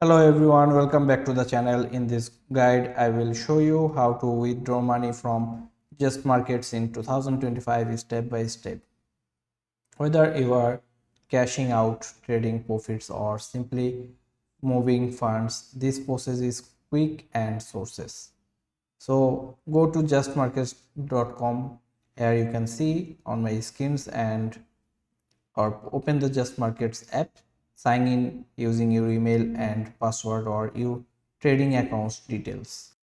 Hello everyone, welcome back to the channel. In this guide, I will show you how to withdraw money from Just Markets in 2025 step by step. Whether you are cashing out, trading profits, or simply moving funds, this process is quick and sources. So go to justmarkets.com. Here you can see on my screens and or open the Just Markets app, sign in using your email and password or your trading accounts details.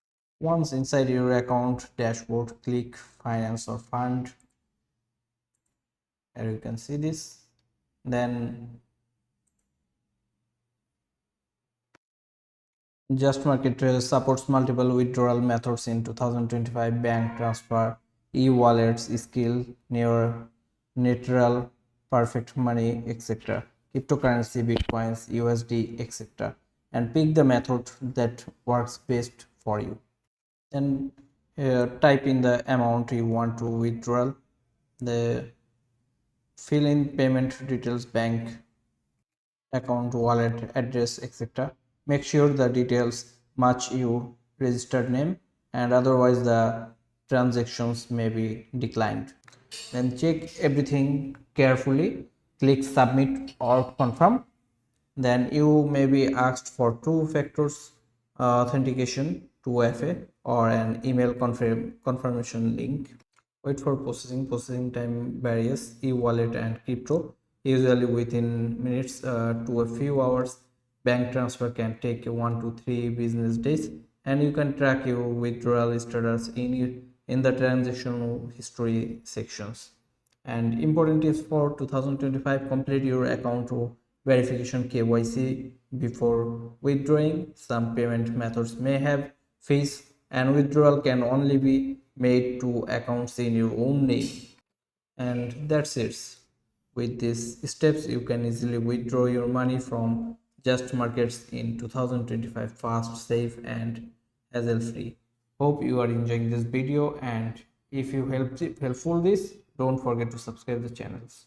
Once inside your account dashboard, click finance or fund. Here you can see this. Then Just Market supports multiple withdrawal methods in 2025: bank transfer, e-wallets, skill, neutral, perfect money, etc. Cryptocurrency, bitcoins, USD, etc. And pick the method that works best for you. Then type in the amount you want to withdraw, the fill in payment details, bank account, wallet address, etc. Make sure the details match your registered name, and otherwise the transactions may be declined. Then check everything carefully, click submit or confirm. Then you may be asked for two factors authentication, 2FA, or an email confirmation link. Wait for processing time varies. E-wallet and crypto usually within minutes to a few hours. Bank transfer can take 1 to 3 business days, and you can track your withdrawal status in the transaction history sections. And important tips for 2025: complete your account verification KYC before withdrawing. Some payment methods may have fees, and withdrawal can only be made to accounts in your own name. And that's it. With these steps, you can easily withdraw your money from Just Markets in 2025 fast, safe, and hassle free. Hope you are enjoying this video, and if you helpful this, don't forget to subscribe the channels.